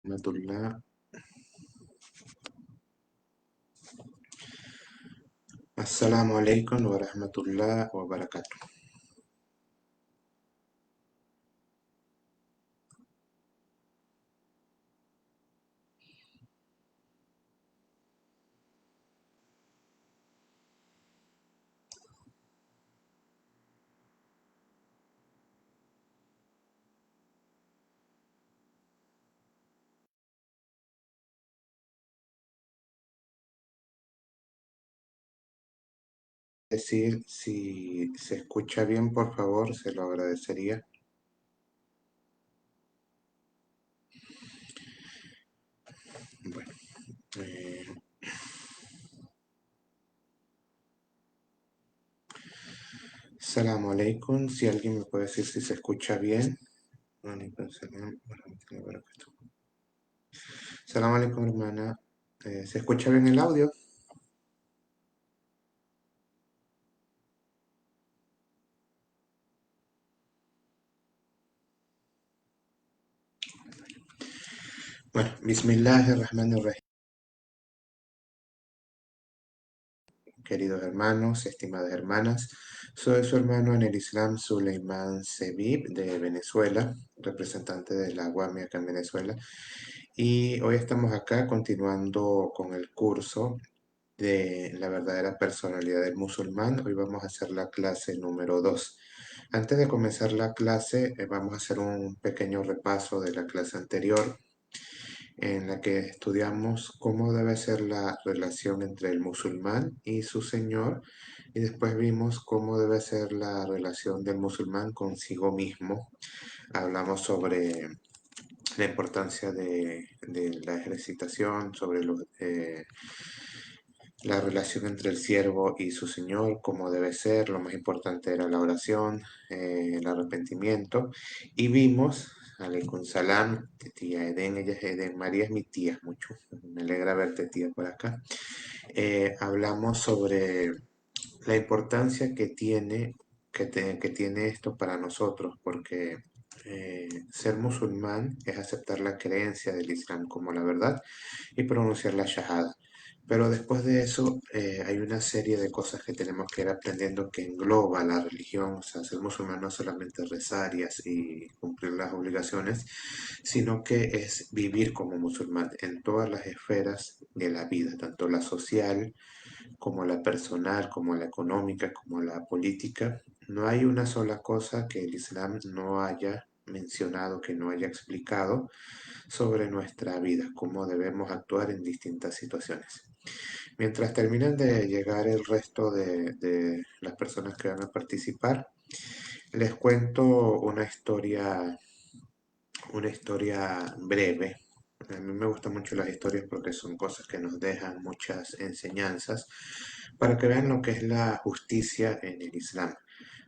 Rahmatullah. Assalamu alaikum wa rahmatullah wa barakatuh. Decir si se escucha bien, por favor, se lo agradecería. Bueno, eh, Assalamu alaikum. Si alguien me puede decir si se escucha bien. Alaikum salam wa rahmatullahi wa barakatuh. Assalamu alaikum, hermana. ¿Se escucha bien el audio? Bueno, Bismillahirrahmanirrahim. Queridos hermanos, estimadas hermanas, soy su hermano en el Islam, Suleiman Sebib, de Venezuela, representante de la UAMI acá en Venezuela. Y hoy estamos acá continuando con el curso de la verdadera personalidad del musulmán. Hoy vamos a hacer la clase número 2. Antes de comenzar la clase, vamos a hacer un pequeño repaso de la clase anterior en la que estudiamos cómo debe ser la relación entre el musulmán y su señor, y después vimos cómo debe ser la relación del musulmán consigo mismo. Hablamos sobre la importancia de la ejercitación, sobre la relación entre el siervo y su señor, cómo debe ser, lo más importante era la oración, el arrepentimiento, y vimos, alaikum salam, tía Eden, ella es Eden, María es mi tía, mucho, me alegra verte tía por acá. Hablamos sobre la importancia que tiene esto para nosotros, porque ser musulmán es aceptar la creencia del Islam como la verdad y pronunciar la shahada. Pero después de eso hay una serie de cosas que tenemos que ir aprendiendo que engloba la religión. O sea, ser musulmán no es solamente rezar y cumplir las obligaciones, sino que es vivir como musulmán en todas las esferas de la vida, tanto la social como la personal, como la económica, como la política. No hay una sola cosa que el Islam no haya mencionado, que no haya explicado sobre nuestra vida, cómo debemos actuar en distintas situaciones. Mientras terminan de llegar el resto de las personas que van a participar, les cuento una historia breve. A mí me gustan mucho las historias porque son cosas que nos dejan muchas enseñanzas para que vean lo que es la justicia en el Islam.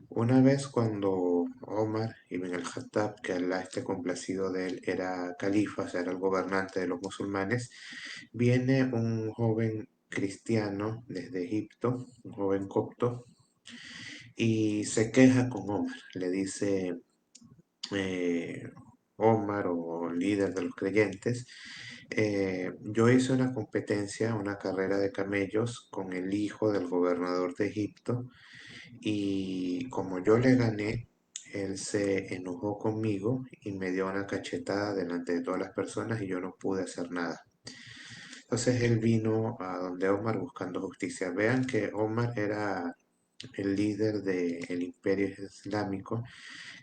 Una vez cuando Omar ibn al-Khattab, que Allah esté complacido de él, era califa, o sea, era el gobernante de los musulmanes, viene un joven cristiano desde Egipto, un joven copto, y se queja con Omar. Le dice, eh, Omar o líder de los creyentes, yo hice una competencia, una carrera de camellos con el hijo del gobernador de Egipto y como yo le gané, él se enojó conmigo y me dio una cachetada delante de todas las personas y yo no pude hacer nada. Entonces él vino a donde Omar buscando justicia. Vean que Omar era el líder del imperio islámico,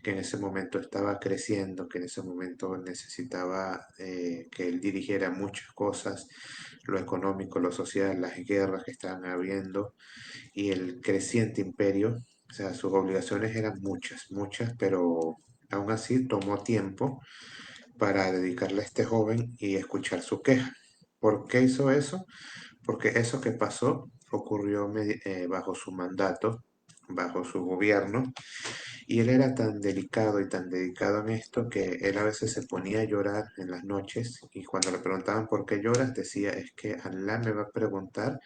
que en ese momento estaba creciendo, que en ese momento necesitaba que él dirigiera muchas cosas, lo económico, lo social, las guerras que estaban habiendo y el creciente imperio. O sea, sus obligaciones eran muchas, muchas, pero aún así tomó tiempo para dedicarle a este joven y escuchar su queja. ¿Por qué hizo eso? Porque eso que pasó ocurrió bajo su mandato, bajo su gobierno, y él era tan delicado y tan dedicado en esto que él a veces se ponía a llorar en las noches y cuando le preguntaban por qué lloras decía es que Allah me va a preguntar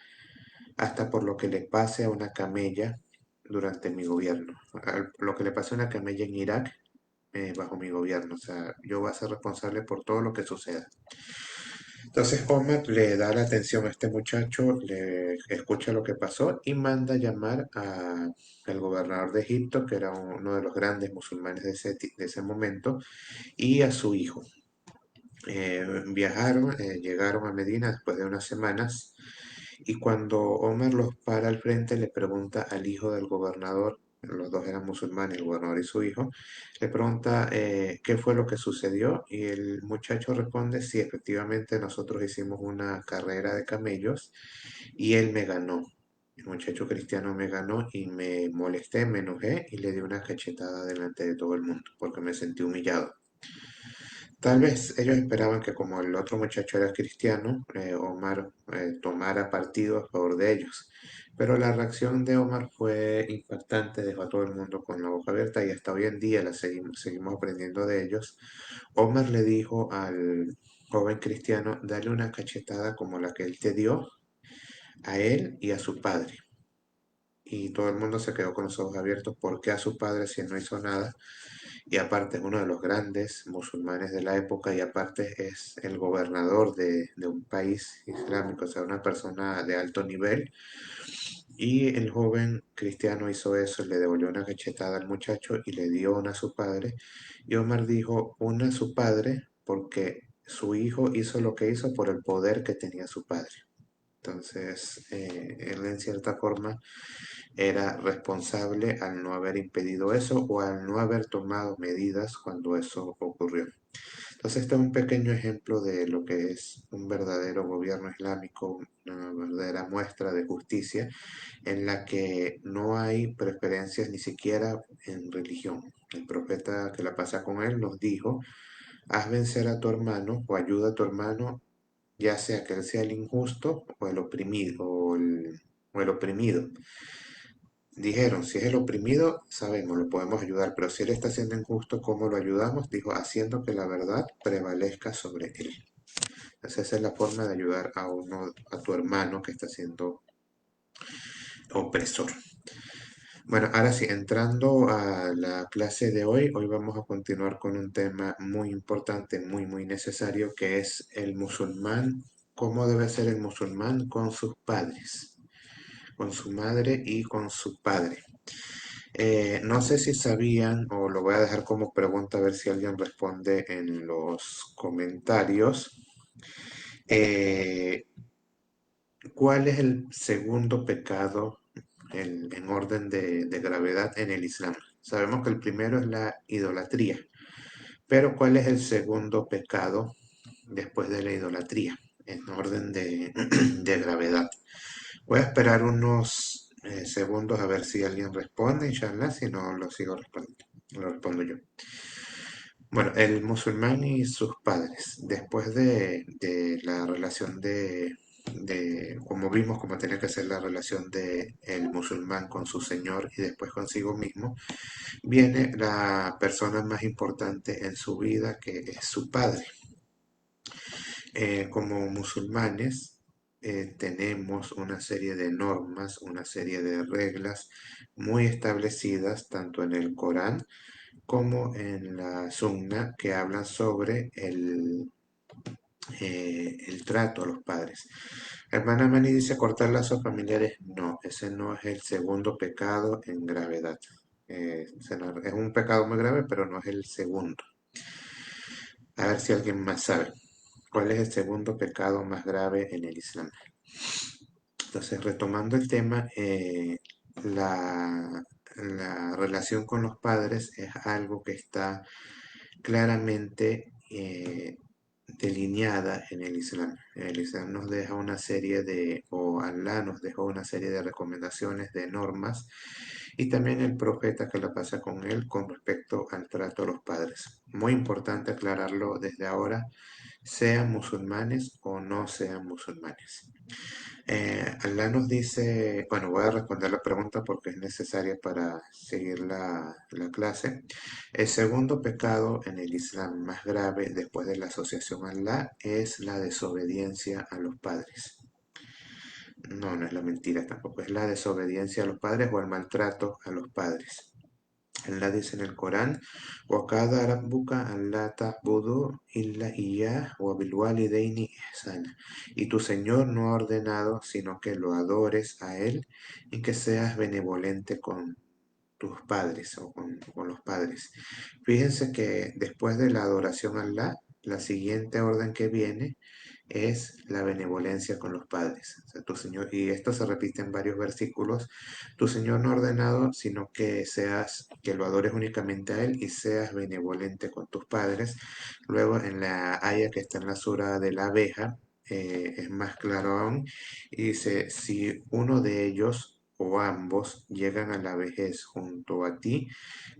hasta por lo que le pase a una camella durante mi gobierno. Lo que le pasó a una camella en Irak, bajo mi gobierno. O sea, yo voy a ser responsable por todo lo que suceda. Entonces Omar le da la atención a este muchacho, le escucha lo que pasó y manda llamar al gobernador de Egipto, que era uno de los grandes musulmanes de ese momento, y a su hijo. Viajaron, llegaron a Medina después de unas semanas y cuando Omar los para al frente le pregunta al hijo del gobernador, los dos eran musulmanes, el gobernador y su hijo, le pregunta qué fue lo que sucedió y el muchacho responde, sí, efectivamente nosotros hicimos una carrera de camellos y él me ganó. El muchacho cristiano me ganó y me molesté, me enojé y le di una cachetada delante de todo el mundo porque me sentí humillado. Tal vez ellos esperaban que como el otro muchacho era cristiano, Omar tomara partido a favor de ellos. Pero la reacción de Omar fue impactante, dejó a todo el mundo con la boca abierta y hasta hoy en día seguimos aprendiendo de ellos. Omar le dijo al joven cristiano, dale una cachetada como la que él te dio a él y a su padre. Y todo el mundo se quedó con los ojos abiertos. ¿Por qué a su padre si él no hizo nada? Y aparte es uno de los grandes musulmanes de la época y aparte es el gobernador de un país islámico, o sea, una persona de alto nivel. Y el joven cristiano hizo eso, le devolvió una cachetada al muchacho y le dio una a su padre. Y Omar dijo, una a su padre porque su hijo hizo lo que hizo por el poder que tenía su padre. Entonces, él en cierta forma era responsable al no haber impedido eso o al no haber tomado medidas cuando eso ocurrió. Entonces, este es un pequeño ejemplo de lo que es un verdadero gobierno islámico, una verdadera muestra de justicia en la que no hay preferencias ni siquiera en religión. El profeta que la pasa con él nos dijo, haz vencer a tu hermano o ayuda a tu hermano, ya sea que él sea el injusto o el oprimido. O el oprimido. Dijeron, si es el oprimido, sabemos, lo podemos ayudar, pero si él está siendo injusto, ¿cómo lo ayudamos? Dijo, haciendo que la verdad prevalezca sobre él. Entonces esa es la forma de ayudar a uno, a tu hermano que está siendo opresor. Bueno, ahora sí, entrando a la clase de hoy, hoy vamos a continuar con un tema muy importante, muy necesario, que es el musulmán, cómo debe ser el musulmán con sus padres, con su madre y con su padre. No sé si sabían, o lo voy a dejar como pregunta a ver si alguien responde en los comentarios. eh, ¿Cuál es el segundo pecado en orden de gravedad en el Islam? Sabemos que el primero es la idolatría, pero ¿cuál es el segundo pecado después de la idolatría en orden de gravedad? Voy a esperar unos segundos a ver si alguien responde, inshallah, si no lo sigo respondiendo. Lo respondo yo. Bueno, el musulmán y sus padres, después de la relación como vimos, como tenía que ser la relación de el musulmán con su señor y después consigo mismo, viene la persona más importante en su vida, que es su padre. Como musulmanes, tenemos una serie de normas, una serie de reglas muy establecidas, tanto en el Corán, como en la Sunna, que hablan sobre el trato a los padres. Hermana Mani dice cortar lazos familiares. No, ese no es el segundo pecado en gravedad. Es un pecado muy grave, pero no es el segundo. A ver si alguien más sabe. ¿Cuál es el segundo pecado más grave en el Islam? Entonces, retomando el tema, la relación con los padres es algo que está claramente delineada en el Islam. El Islam nos deja una serie o Allah nos dejó una serie de recomendaciones, de normas, y también el profeta que la pasa con él con respecto al trato a los padres. Muy importante aclararlo desde ahora, sean musulmanes o no sean musulmanes. Allah nos dice, bueno, voy a responder la pregunta porque es necesaria para seguir la clase. El segundo pecado en el Islam más grave después de la asociación a Allah es la desobediencia a los padres. No, no es la mentira tampoco, es la desobediencia a los padres o el maltrato a los padres. Allah dice en el Corán: وَقَالَ رَبُّكَ أَلَّا تَعْبُدُوا إِلَّا إِيَّاهُ وَبِالْوَالِدَيْنِ إِحْسَانًا. Y tu Señor no ha ordenado sino que lo adores a Él y que seas benevolente con tus padres o con los padres. Fíjense que después de la adoración a Allah, la siguiente orden que viene es la benevolencia con los padres. O sea, tu Señor, y esto se repite en varios versículos: tu Señor no ha ordenado sino que lo adores únicamente a Él y seas benevolente con tus padres. Luego en la haya que está en la sura de la abeja, es más claro aún, y dice: si uno de ellos o ambos llegan a la vejez junto a ti,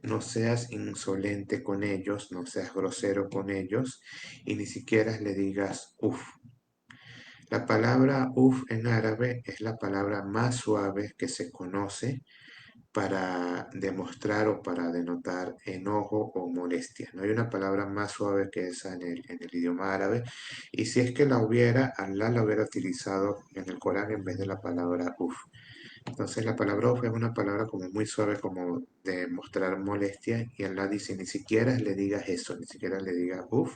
no seas insolente con ellos, no seas grosero con ellos, y ni siquiera le digas uf. La palabra uf en árabe es la palabra más suave que se conoce para demostrar o para denotar enojo o molestia. No hay una palabra más suave que esa en el idioma árabe. Y si es que la hubiera, Allah la hubiera utilizado en el Corán en vez de la palabra uf. Entonces la palabra uf es una palabra como muy suave, como de mostrar molestia, y Allah dice: ni siquiera le digas eso, ni siquiera le digas uf.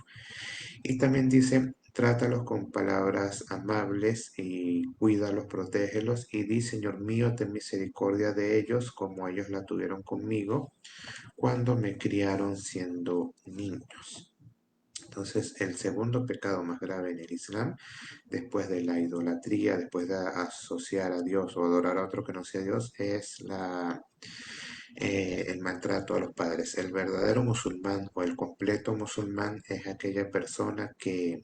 Y también dice: trátalos con palabras amables y cuídalos, protégelos, y di: Señor mío, ten misericordia de ellos como ellos la tuvieron conmigo cuando me criaron siendo niños. Entonces, el segundo pecado más grave en el Islam, después de la idolatría, después de asociar a Dios o adorar a otro que no sea Dios, es el maltrato a los padres. El verdadero musulmán o el completo musulmán es aquella persona que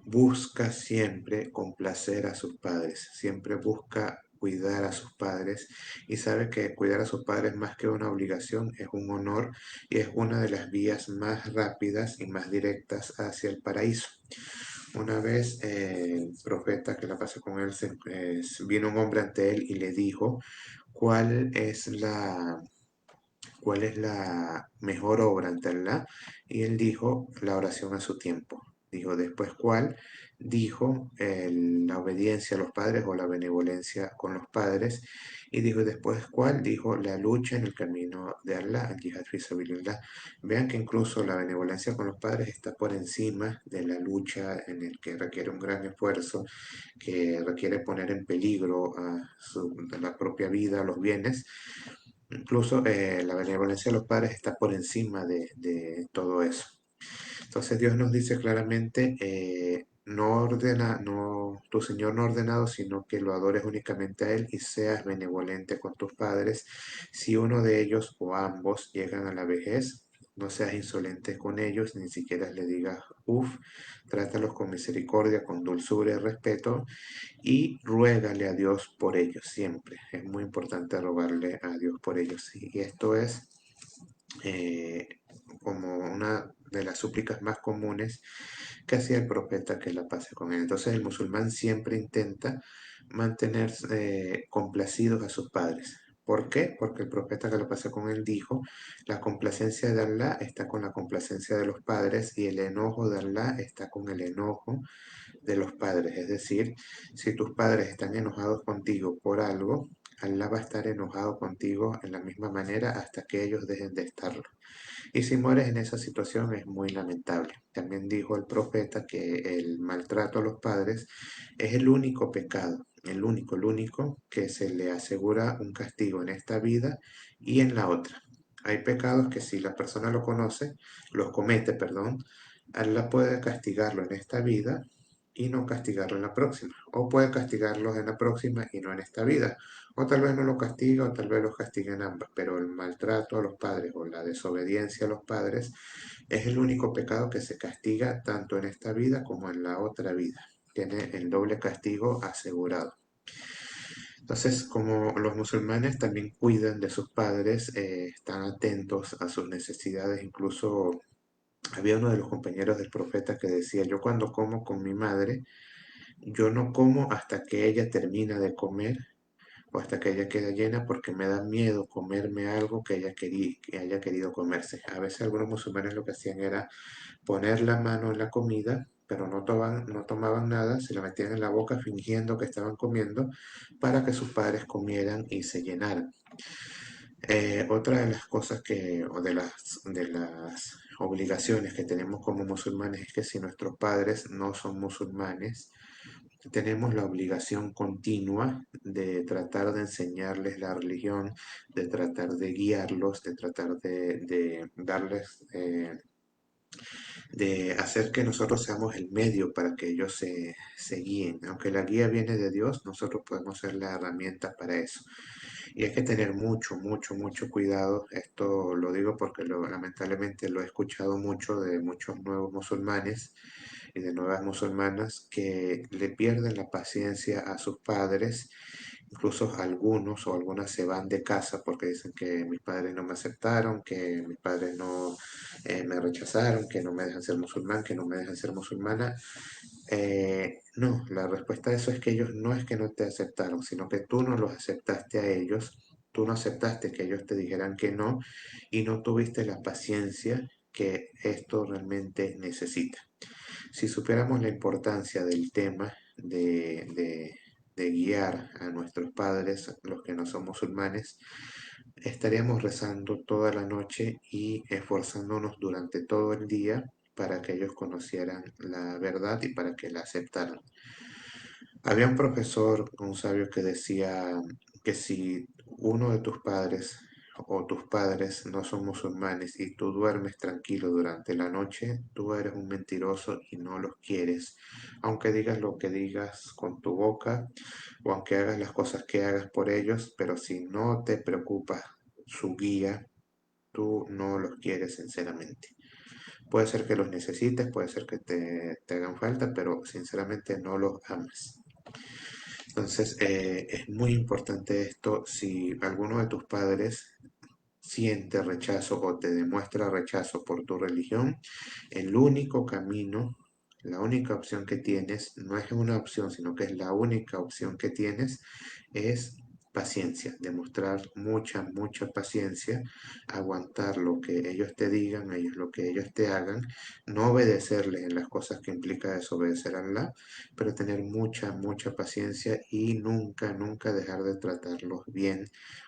busca siempre complacer a sus padres, siempre busca cuidar a sus padres, y sabe que cuidar a sus padres, más que una obligación, es un honor y es una de las vías más rápidas y más directas hacia el paraíso. Una vez el profeta, que la pasó con él, vino un hombre ante él y le dijo: ¿cuál es cuál es la mejor obra ante Allah? Y él dijo: la oración a su tiempo. Dijo: después, ¿cuál? Dijo: la obediencia a los padres o la benevolencia con los padres. Y dijo: después, ¿cuál? Dijo: la lucha en el camino de Allah, al jihad fi sabilillah. Vean que incluso la benevolencia con los padres está por encima de la lucha, en el que requiere un gran esfuerzo, que requiere poner en peligro a la propia vida, los bienes. Incluso la benevolencia de los padres está por encima de todo eso. Entonces Dios nos dice claramente: no ordena, no, tu Señor no ha ordenado sino que lo adores únicamente a Él y seas benevolente con tus padres. Si uno de ellos o ambos llegan a la vejez, no seas insolente con ellos, ni siquiera le digas uf. Trátalos con misericordia, con dulzura y respeto, y ruégale a Dios por ellos siempre. Es muy importante rogarle a Dios por ellos. Y esto es eh, como una de las súplicas más comunes que hacía el profeta, que la pase con él. Entonces el musulmán siempre intenta mantener complacidos a sus padres. ¿Por qué? Porque el profeta, que lo pasé con él, dijo: la complacencia de Allah está con la complacencia de los padres, y el enojo de Allah está con el enojo de los padres. Es decir, si tus padres están enojados contigo por algo, Allah va a estar enojado contigo en la misma manera hasta que ellos dejen de estarlo. Y si mueres en esa situación, es muy lamentable. También dijo el profeta que el maltrato a los padres es el único pecado, el único que se le asegura un castigo en esta vida y en la otra. Hay pecados que, si la persona los comete, perdón, Allah puede castigarlo en esta vida y no castigarlo en la próxima. O puede castigarlos en la próxima y no en esta vida. O tal vez no lo castiga, o tal vez los castiga en ambas. Pero el maltrato a los padres o la desobediencia a los padres es el único pecado que se castiga tanto en esta vida como en la otra vida. Tiene el doble castigo asegurado. Entonces, como los musulmanes también cuidan de sus padres, están atentos a sus necesidades. Incluso había uno de los compañeros del profeta que decía: yo cuando como con mi madre, yo no como hasta que ella termina de comer o hasta que ella queda llena, porque me da miedo comerme algo que haya querido comerse. A veces algunos musulmanes lo que hacían era poner la mano en la comida, pero no tomaban nada, se la metían en la boca fingiendo que estaban comiendo, para que sus padres comieran y se llenaran. Otra de las cosas o de las obligaciones que tenemos como musulmanes es que si nuestros padres no son musulmanes, tenemos la obligación continua de tratar de enseñarles la religión, de tratar de guiarlos, de tratar de darles, de hacer que nosotros seamos el medio para que ellos se guíen. Aunque la guía viene de Dios, nosotros podemos ser la herramienta para eso. Y hay que tener mucho, mucho, mucho cuidado. Esto lo digo porque lamentablemente lo he escuchado mucho de muchos nuevos musulmanes y de nuevas musulmanas que le pierden la paciencia a sus padres. Incluso algunos o algunas se van de casa porque dicen que mis padres no me aceptaron, que mis padres no me rechazaron, que no me dejan ser musulmán, que no me dejan ser musulmana. No, la respuesta a eso es que ellos no es que no te aceptaron, sino que tú no los aceptaste a ellos, tú no aceptaste que ellos te dijeran que no y no tuviste la paciencia que esto realmente necesita. Si supiéramos la importancia del tema de guiar a nuestros padres, los que no son musulmanes, estaríamos rezando toda la noche y esforzándonos durante todo el día para que ellos conocieran la verdad y para que la aceptaran. Había un profesor, un sabio, que decía que si uno de tus padres o tus padres no son musulmanes y tú duermes tranquilo durante la noche, tú eres un mentiroso y no los quieres. Aunque digas lo que digas con tu boca o aunque hagas las cosas que hagas por ellos, pero si no te preocupa su guía, tú no los quieres sinceramente. Puede ser que los necesites, puede ser que te hagan falta, pero sinceramente no los amas. Entonces, es muy importante esto. Si alguno de tus padres siente rechazo o te demuestra rechazo por tu religión, el único camino, la única opción que tienes, no es una opción, sino que es la única opción que tienes, es paciencia, demostrar mucha, mucha paciencia, aguantar lo que ellos te digan, ellos lo que ellos te hagan, no obedecerles en las cosas que implica desobedecer a Allah, pero tener mucha, mucha paciencia y nunca, nunca dejar de tratarlos bien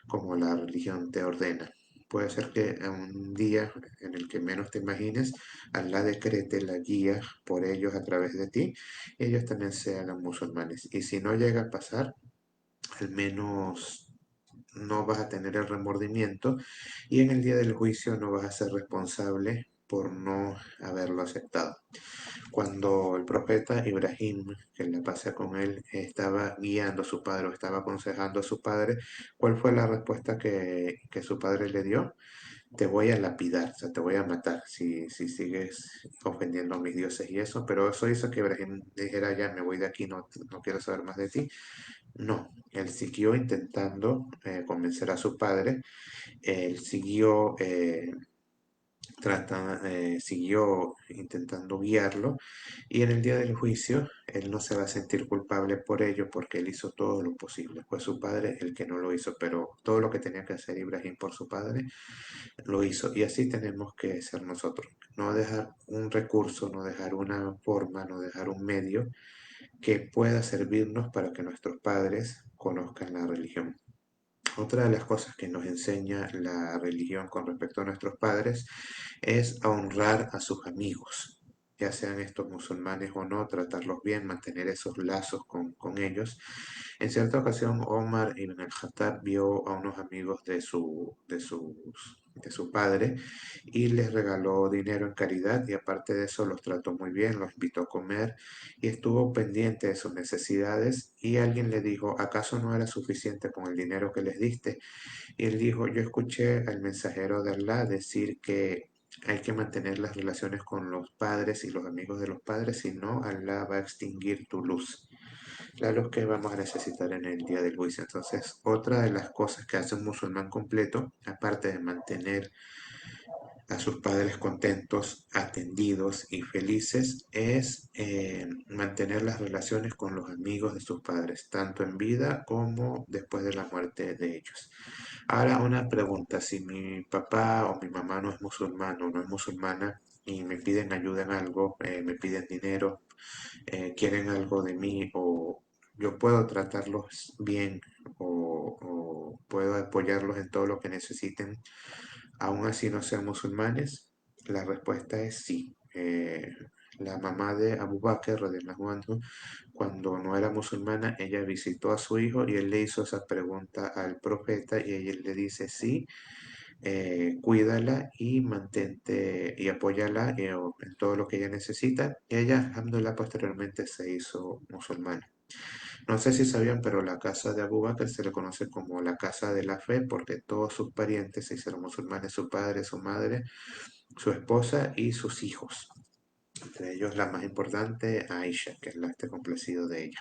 como la religión te ordena. Puede ser que en un día en el que menos te imagines, Allah decrete la guía por ellos a través de ti, y ellos también se hagan musulmanes. Y si no llega a pasar, al menos no vas a tener el remordimiento y en el día del juicio no vas a ser responsable por no haberlo aceptado. Cuando el profeta Ibrahim, que la pasa con él, estaba guiando a su padre o estaba aconsejando a su padre, ¿cuál fue la respuesta que su padre le dio? Te voy a lapidar, o sea, te voy a matar si sigues ofendiendo a mis dioses y eso, pero eso hizo que Ibrahim dijera, ya me voy de aquí, no, no quiero saber más de ti. No, él siguió intentando convencer a su padre, él siguió intentando guiarlo y en el día del juicio él no se va a sentir culpable por ello porque él hizo todo lo posible. Fue su padre el que no lo hizo, pero todo lo que tenía que hacer Ibrahim por su padre lo hizo y así tenemos que ser nosotros. No dejar un recurso, no dejar una forma, no dejar un medio que pueda servirnos para que nuestros padres conozcan la religión. Otra de las cosas que nos enseña la religión con respecto a nuestros padres es a honrar a sus amigos, ya sean estos musulmanes o no, tratarlos bien, mantener esos lazos con ellos. En cierta ocasión, Omar ibn al-Khattab vio a unos amigos de su padre y les regaló dinero en caridad y aparte de eso los trató muy bien, los invitó a comer y estuvo pendiente de sus necesidades y alguien le dijo, ¿acaso no era suficiente con el dinero que les diste? Y él dijo, yo escuché al mensajero de Allah decir que hay que mantener las relaciones con los padres y los amigos de los padres, si no, Allah va a extinguir tu luz, la luz que vamos a necesitar en el día del juicio. Entonces, otra de las cosas que hace un musulmán completo, aparte de mantener a sus padres contentos, atendidos y felices, es mantener las relaciones con los amigos de sus padres, tanto en vida como después de la muerte de ellos. Ahora una pregunta, si mi papá o mi mamá no es musulmán o no es musulmana y me piden ayuda en algo, me piden dinero, quieren algo de mí o yo puedo tratarlos bien o puedo apoyarlos en todo lo que necesiten, aún así no sean musulmanes. La respuesta es sí. La mamá de Abu Bakr, radiallahu anhu, cuando no era musulmana, ella visitó a su hijo y él le hizo esa pregunta al profeta y ella le dice sí, cuídala y mantente y apóyala en todo lo que ella necesita. Y ella, alhamdulillah, posteriormente se hizo musulmana. No sé si sabían, pero la casa de Abu Bakr se le conoce como la casa de la fe porque todos sus parientes se hicieron musulmanes, su padre, su madre, su esposa y sus hijos. Entre ellos la más importante, Aisha, que es la este complacido de ella.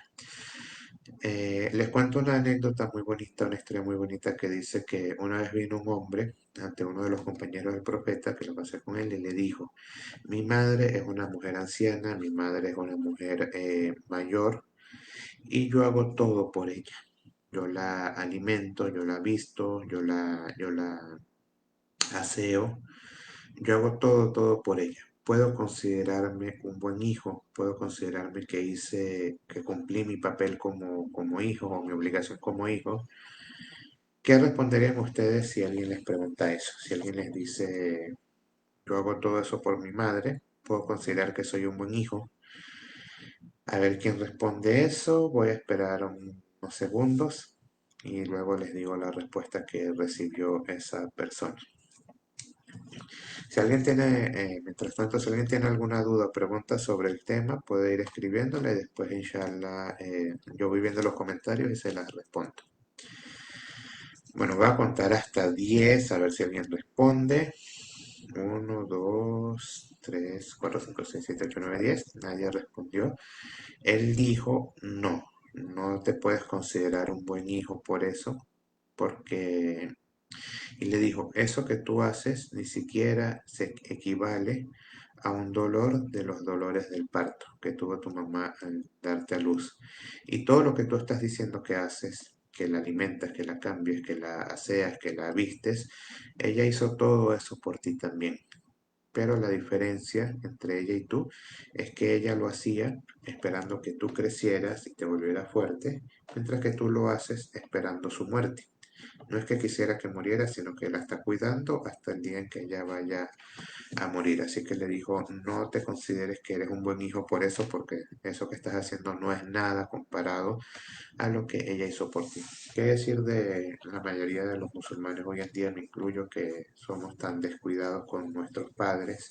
Les cuento una anécdota muy bonita, una historia muy bonita que dice que una vez vino un hombre ante uno de los compañeros del profeta que lo pasé con él y le dijo, mi madre es una mujer anciana, mi madre es una mujer mayor y yo hago todo por ella. Yo la alimento, yo la visto, yo la aseo, yo hago todo, todo por ella. Puedo considerarme un buen hijo, puedo considerarme que que cumplí mi papel como hijo o mi obligación como hijo. ¿Qué responderían ustedes si alguien les pregunta eso? Si alguien les dice, yo hago todo eso por mi madre, puedo considerar que soy un buen hijo. A ver quién responde eso. Voy a esperar unos segundos y luego les digo la respuesta que recibió esa persona. Si alguien tiene, mientras tanto, si alguien tiene alguna duda o pregunta sobre el tema, puede ir escribiéndola y después, inshallah, yo voy viendo los comentarios y se las respondo. Bueno, voy a contar hasta 10 a ver si alguien responde. Uno, 2, 3, 4, 5, 6, 7, 8, 9, 10. Nadie respondió. Él dijo, no, no te puedes considerar un buen hijo por eso, porque y le dijo, eso que tú haces ni siquiera se equivale a un dolor de los dolores del parto que tuvo tu mamá al darte a luz. Y todo lo que tú estás diciendo que haces, que la alimentas, que la cambies, que la aseas, que la vistes, ella hizo todo eso por ti también. Pero la diferencia entre ella y tú es que ella lo hacía esperando que tú crecieras y te volvieras fuerte, mientras que tú lo haces esperando su muerte. No es que quisiera que muriera, sino que la está cuidando hasta el día en que ella vaya a morir. Así que le dijo, no te consideres que eres un buen hijo por eso, porque eso que estás haciendo no es nada comparado a lo que ella hizo por ti. ¿Qué decir de la mayoría de los musulmanes hoy en día? Me incluyo que somos tan descuidados con nuestros padres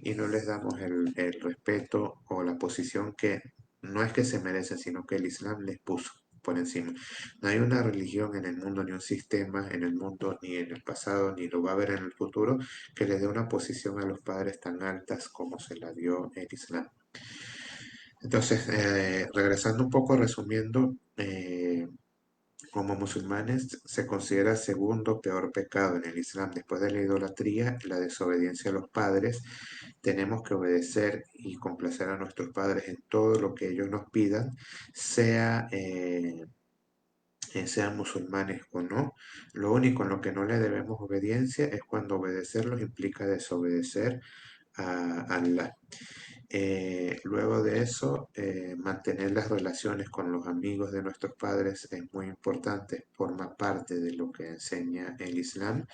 y no les damos el respeto o la posición que no es que se merecen, sino que el Islam les puso por encima. No hay una religión en el mundo, ni un sistema en el mundo, ni en el pasado, ni lo va a haber en el futuro, que le dé una posición a los padres tan altas como se la dio el Islam. Entonces, regresando un poco, resumiendo, como musulmanes se considera segundo peor pecado en el Islam. Después de la idolatría, la desobediencia a los padres. Tenemos que obedecer y complacer a nuestros padres en todo lo que ellos nos pidan, sea, sean musulmanes o no. Lo único en lo que no le debemos obediencia es cuando obedecerlos implica desobedecer a Allah. Luego de eso, mantener las relaciones con los amigos de nuestros padres es muy importante, forma parte de lo que enseña el Islam.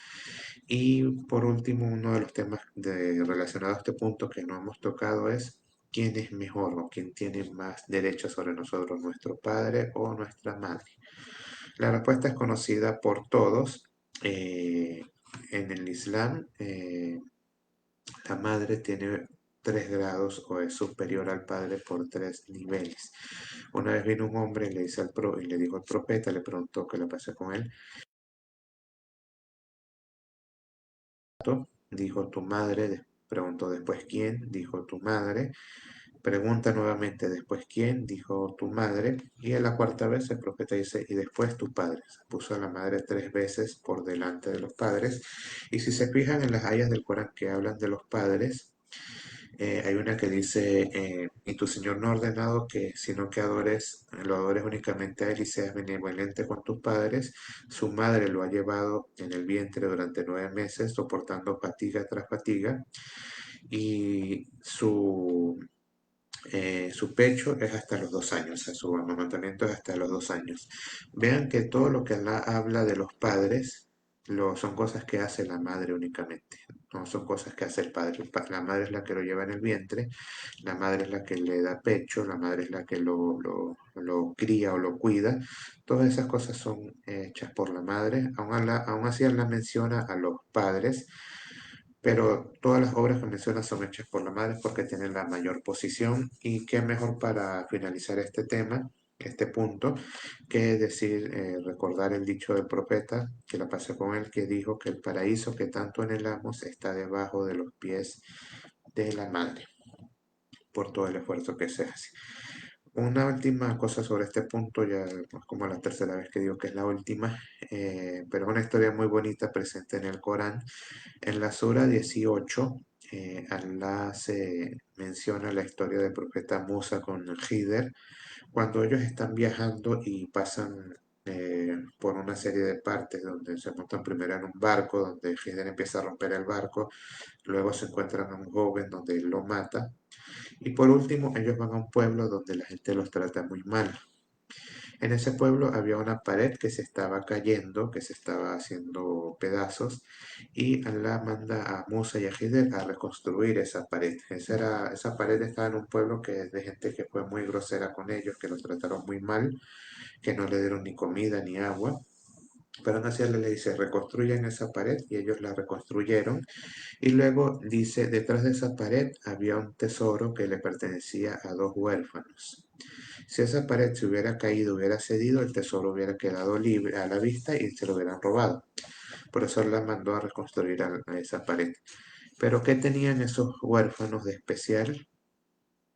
Y por último, uno de los temas relacionados a este punto que no hemos tocado es quién es mejor o quién tiene más derechos sobre nosotros, nuestro padre o nuestra madre. La respuesta es conocida por todos. Eh, en el Islam, la madre tiene 3 grados o es superior al padre por 3 niveles. Una vez vino un hombre y y le dijo al profeta, le preguntó qué le pasó con él. Dijo tu madre, preguntó después quién, dijo tu madre. Pregunta nuevamente después quién, dijo tu madre. Y en la cuarta vez el profeta dice, y después tu padre. Se puso a la madre 3 veces por delante de los padres. Y si se fijan en las ayas del Corán que hablan de los padres, hay una que dice, y tu Señor no ha ordenado que, sino que lo adores únicamente a Él y seas benevolente con tus padres. Su madre lo ha llevado en el vientre durante 9 meses, soportando fatiga tras fatiga, y Su pecho es hasta los 2 años, o sea, su amamantamiento es hasta los 2 años. Vean que todo lo que Alá habla de los padres son cosas que hace la madre únicamente, no son cosas que hace el padre. La madre es la que lo lleva en el vientre, la madre es la que le da pecho, la madre es la que lo cría o lo cuida. Todas esas cosas son hechas por la madre. Aún así, Alá menciona a los padres, pero todas las obras que menciona son hechas por la madre porque tienen la mayor posición. Y qué mejor para finalizar este tema, este punto, que decir, recordar el dicho del profeta, que la pasé con él, que dijo que el paraíso que tanto anhelamos está debajo de los pies de la madre, por todo el esfuerzo que se hace. Una última cosa sobre este punto, ya es como la tercera vez que digo que es la última, pero es una historia muy bonita presente en el Corán. En la Sura 18, Allah se menciona la historia del profeta Musa con Khidir, cuando ellos están viajando y pasan por una serie de partes donde se montan primero en un barco, donde Khidir empieza a romper el barco, luego se encuentran a un joven donde él lo mata, y por último ellos van a un pueblo donde la gente los trata muy mal. En ese pueblo había una pared que se estaba cayendo, que se estaba haciendo pedazos, y Allah manda a Musa y a Hider a reconstruir esa pared. Esa pared estaba en un pueblo que es de gente que fue muy grosera con ellos, que los trataron muy mal, que no le dieron ni comida ni agua. Pero aún así Allah le dice, reconstruyan esa pared, y ellos la reconstruyeron. Y luego dice, detrás de esa pared había un tesoro que le pertenecía a dos huérfanos. Si esa pared se hubiera caído, hubiera cedido, el tesoro hubiera quedado libre a la vista y se lo hubieran robado. Por eso la mandó a reconstruir a esa pared. Pero ¿qué tenían esos huérfanos de especial?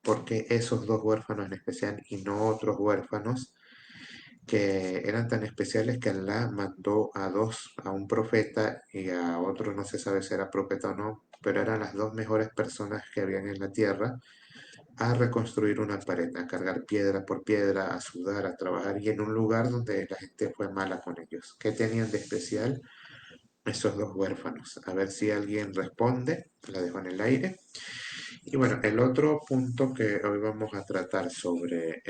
Porque esos dos huérfanos en especial y no otros huérfanos que eran tan especiales que Allah mandó a dos, a un profeta y a otro, no se sabe si era profeta o no, pero eran las dos mejores personas que habían en la tierra, a reconstruir una pared, a cargar piedra por piedra, a sudar, a trabajar, y en un lugar donde la gente fue mala con ellos. ¿Qué tenían de especial esos dos huérfanos? A ver si alguien responde, la dejo en el aire. Y bueno, el otro punto que hoy vamos a tratar sobre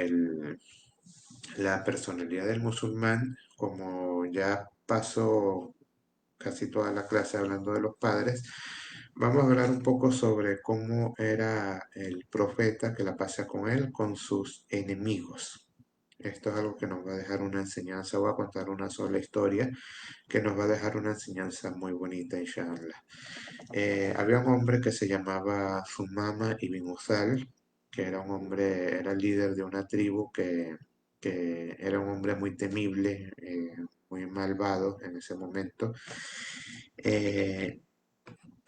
la personalidad del musulmán, como ya pasó casi toda la clase hablando de los padres, vamos a hablar un poco sobre cómo era el profeta, que la pasa con él, con sus enemigos. Esto es algo que nos va a dejar una enseñanza. Voy a contar una sola historia que nos va a dejar una enseñanza muy bonita, inshallah. Había un hombre que se llamaba Sumama ibn Usal, que era un hombre, era el líder de una tribu que era un hombre muy temible, muy malvado en ese momento. Eh,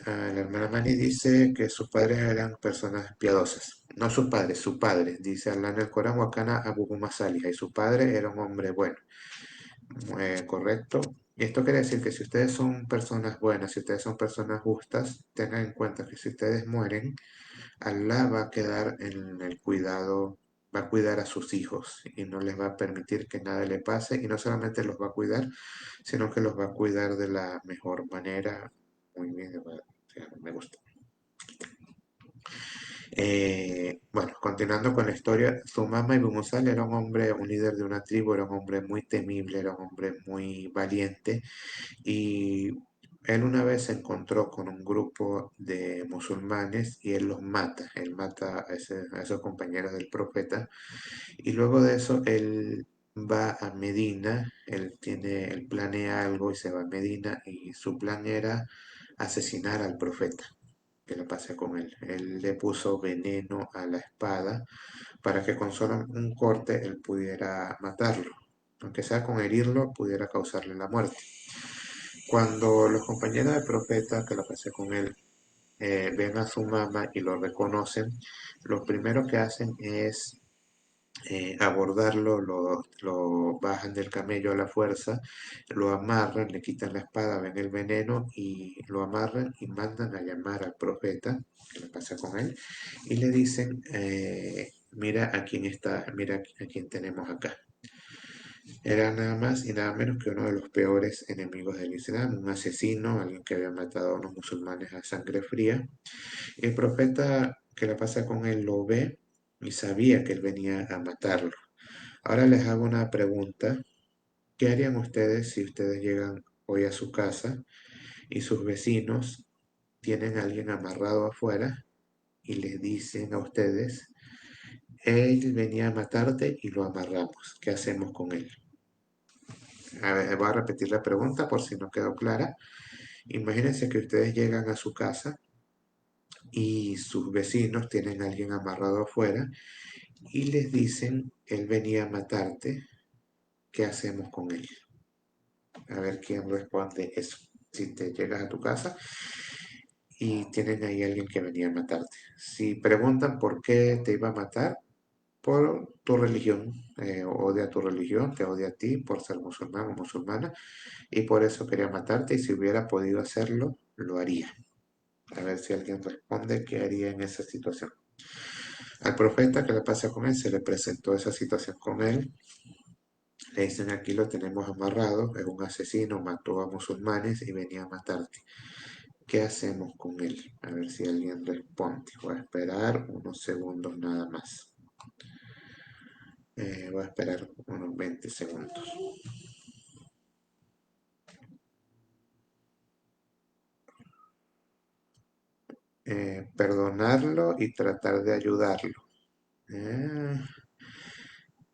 la hermana Mani dice que sus padres eran personas piadosas. No sus padres, su padre. Dice Allah en el Corán, Wakana Abu Salih, y su padre era un hombre bueno. Correcto. Y esto quiere decir que si ustedes son personas buenas, si ustedes son personas justas, tengan en cuenta que si ustedes mueren, Allah va a quedar en el cuidado, va a cuidar a sus hijos y no les va a permitir que nada le pase, y no solamente los va a cuidar, sino que los va a cuidar de la mejor manera. Muy bien, me gusta. Bueno, continuando con la historia, Sumama ibn Musal era un hombre, un líder de una tribu, era un hombre muy temible, era un hombre muy valiente, y él una vez se encontró con un grupo de musulmanes y él los mata, él mata a esos compañeros del profeta, y luego de eso él va a Medina, él planea algo y se va a Medina, y su plan era asesinar al profeta, que lo pase con él. Él le puso veneno a la espada para que con solo un corte él pudiera matarlo. Aunque sea con herirlo, pudiera causarle la muerte. Cuando los compañeros del profeta, que lo pasé con él, ven a su mamá y lo reconocen, lo primero que hacen es abordarlo, lo bajan del camello a la fuerza, lo amarran, le quitan la espada, ven el veneno y lo amarran y mandan a llamar al profeta, que le pasa con él, y le dicen, mira a quién está, mira a quién tenemos acá. Era nada más y nada menos que uno de los peores enemigos del Islam, un asesino, alguien que había matado a unos musulmanes a sangre fría. El profeta, que la pasa con él, lo ve, y sabía que él venía a matarlo. Ahora les hago una pregunta. ¿Qué harían ustedes si ustedes llegan hoy a su casa y sus vecinos tienen a alguien amarrado afuera y les dicen a ustedes, él venía a matarte y lo amarramos? ¿Qué hacemos con él? A ver, voy a repetir la pregunta por si no quedó clara. Imagínense que ustedes llegan a su casa y sus vecinos tienen a alguien amarrado afuera y les dicen, él venía a matarte, ¿qué hacemos con él? A ver quién responde eso. Si te llegas a tu casa y tienen ahí a alguien que venía a matarte. Si preguntan por qué te iba a matar, por tu religión, odia tu religión, te odia a ti por ser musulmán o musulmana y por eso quería matarte y si hubiera podido hacerlo, lo haría. A ver si alguien responde qué haría en esa situación. Al profeta que le pasa con él, se le presentó esa situación con él. Le dicen aquí lo tenemos amarrado, es un asesino, mató a musulmanes y venía a matarte. ¿Qué hacemos con él? A ver si alguien responde. Voy a esperar unos segundos nada más. Voy a esperar unos 20 segundos. Perdonarlo y tratar de ayudarlo. Eh,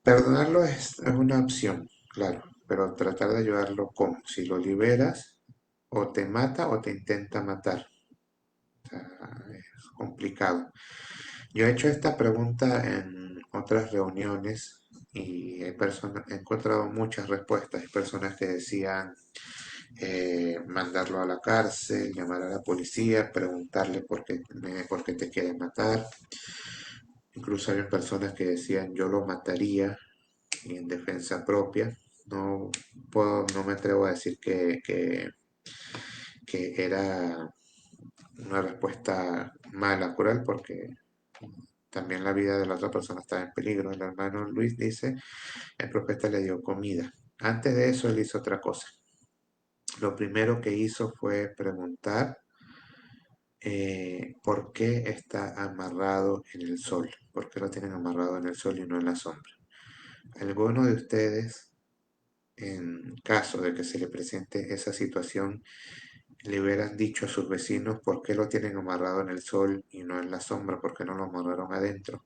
Perdonarlo es una opción, claro, pero tratar de ayudarlo ¿cómo? Si lo liberas, o te mata o te intenta matar. O sea, es complicado. Yo he hecho esta pregunta en otras reuniones y he encontrado muchas respuestas. Hay personas que decían mandarlo a la cárcel, llamar a la policía, preguntarle por qué te quiere matar. Incluso había personas que decían yo lo mataría y en defensa propia. No no me atrevo a decir que era una respuesta mala, cruel, porque también la vida de la otra persona estaba en peligro. El hermano Luis dice, el profeta le dio comida. Antes de eso, él hizo otra cosa. Lo primero que hizo fue preguntar por qué está amarrado en el sol, por qué lo tienen amarrado en el sol y no en la sombra. ¿Alguno de ustedes, en caso de que se le presente esa situación, le hubieran dicho a sus vecinos por qué lo tienen amarrado en el sol y no en la sombra, por qué no lo amarraron adentro?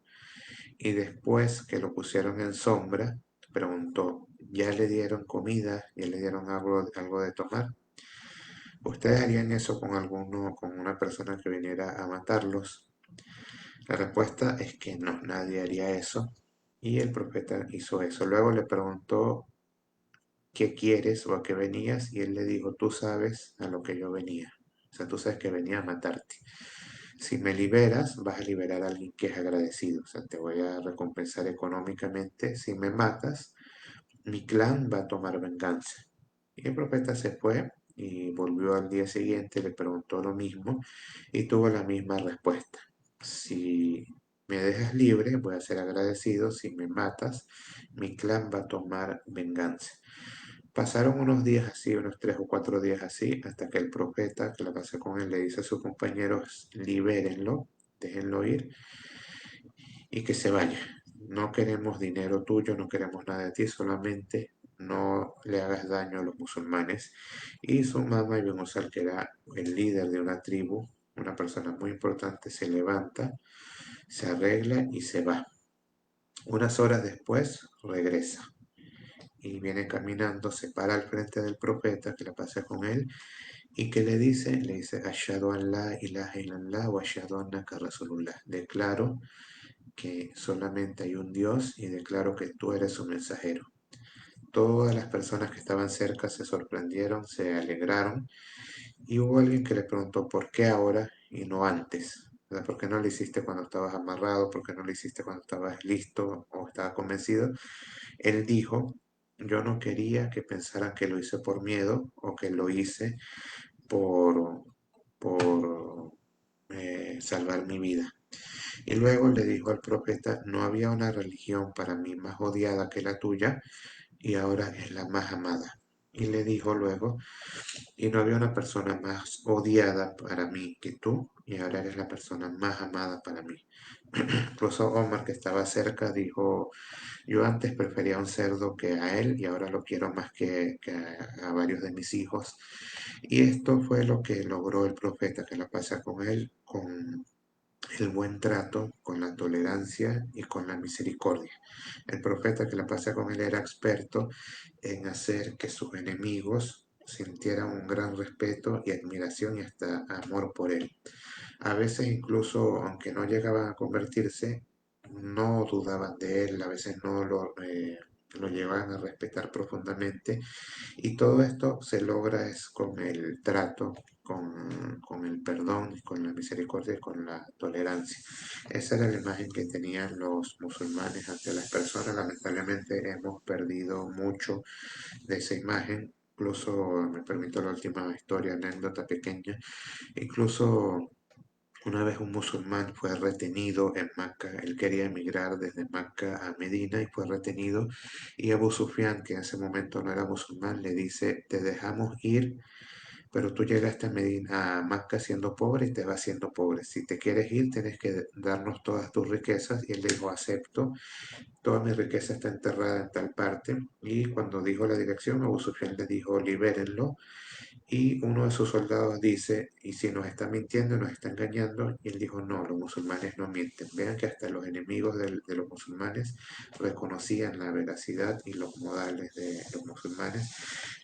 Y después que lo pusieron en sombra, preguntó, ¿ya le dieron comida? ¿Ya le dieron algo de tomar? ¿Ustedes harían eso con alguno, con una persona que viniera a matarlos? La respuesta es que no, nadie haría eso. Y el profeta hizo eso. Luego le preguntó, ¿qué quieres o a qué venías? Y él le dijo, tú sabes a lo que yo venía. O sea, tú sabes que venía a matarte. Si me liberas, vas a liberar a alguien que es agradecido. O sea, te voy a recompensar económicamente. Si me matas, mi clan va a tomar venganza. Y el profeta se fue y volvió al día siguiente, le preguntó lo mismo y tuvo la misma respuesta. Si me dejas libre, voy a ser agradecido. Si me matas, mi clan va a tomar venganza. Pasaron unos días así, unos 3 o 4 días así, hasta que el profeta, que la pasé con él, le dice a sus compañeros, libérenlo, déjenlo ir y que se vaya. No queremos dinero tuyo, no queremos nada de ti, solamente no le hagas daño a los musulmanes. Y su mamá, Ibn Usal, que era el líder de una tribu, una persona muy importante, se levanta, se arregla y se va. Unas horas después regresa y viene caminando, se para al frente del profeta, que la pasa con él, y que le dice, Ashhadu an la ilaha illallah wa ashhadu annaka rasulullah. Declaro que solamente hay un Dios y declaro que tú eres su mensajero. Todas las personas que estaban cerca se sorprendieron, se alegraron y hubo alguien que le preguntó por qué ahora y no antes. O sea, ¿por qué no lo hiciste cuando estabas amarrado? ¿Por qué no lo hiciste cuando estabas listo o estabas convencido? Él dijo, yo no quería que pensaran que lo hice por miedo o que lo hice por, por salvar mi vida. Y luego le dijo al profeta, no había una religión para mí más odiada que la tuya y ahora es la más amada. Y le dijo luego, y no había una persona más odiada para mí que tú y ahora eres la persona más amada para mí. Incluso Omar, que estaba cerca, dijo, yo antes prefería un cerdo que a él y ahora lo quiero más que a varios de mis hijos. Y esto fue lo que logró el profeta, que la pasa con él, con el buen trato, con la tolerancia y con la misericordia. El profeta que la pasa con él era experto en hacer que sus enemigos sintieran un gran respeto y admiración y hasta amor por él. A veces incluso, aunque no llegaban a convertirse, no dudaban de él, a veces no lo llevaban a respetar profundamente y todo esto se logra es con el trato, con el perdón, con la misericordia y con la tolerancia. Esa era la imagen que tenían los musulmanes ante las personas. Lamentablemente hemos perdido mucho de esa imagen. Incluso, me permito la última historia, anécdota pequeña, incluso una vez un musulmán fue retenido en Meca, él quería emigrar desde Meca a Medina y fue retenido y Abu Sufyan, que en ese momento no era musulmán, le dice, te dejamos ir, pero tú llegaste a Medina, a Meca siendo pobre y te vas siendo pobre. Si te quieres ir, tienes que darnos todas tus riquezas. Y él le dijo, acepto, toda mi riqueza está enterrada en tal parte. Y cuando dijo la dirección, Abu Sufyan le dijo, libérenlo. Y uno de sus soldados dice, ¿y si nos está mintiendo, nos está engañando? Y él dijo, no, los musulmanes no mienten. Vean que hasta los enemigos de los musulmanes reconocían la veracidad y los modales de los musulmanes.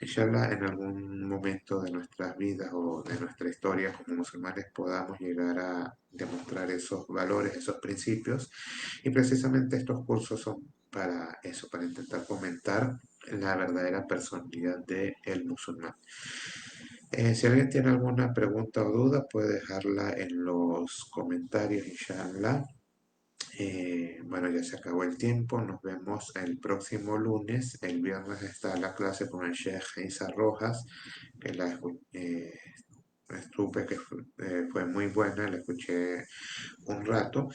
Inshallah, en algún momento de nuestras vidas o de nuestra historia como musulmanes podamos llegar a demostrar esos valores, esos principios. Y precisamente estos cursos son para eso, para intentar fomentar la verdadera personalidad del musulmán. Si alguien tiene alguna pregunta o duda, puede dejarla en los comentarios, inshallah. Bueno, ya se acabó el tiempo. Nos vemos el próximo lunes. El viernes está la clase con el Sheikh Isa Rojas, que estuve, que fue muy buena, la escuché un rato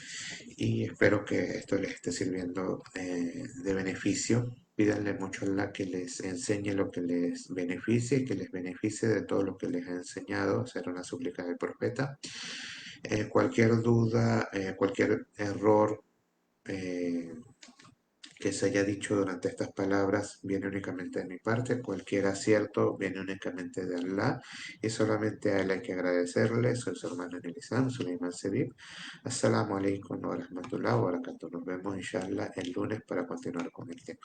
y espero que esto les esté sirviendo de beneficio. Pídanle mucho a Allah que les enseñe lo que les beneficie y que les beneficie de todo lo que les ha enseñado, hacer una súplica del profeta. Cualquier duda, cualquier error eh, que se haya dicho durante estas palabras viene únicamente de mi parte, cualquier acierto viene únicamente de Allah y solamente a él hay que agradecerle. Soy su hermano en el Islam, Suleiman Sebib. Assalamu alaikum wa rahmatullahi wa barakatuh. Nos vemos inshallah el lunes para continuar con el tema.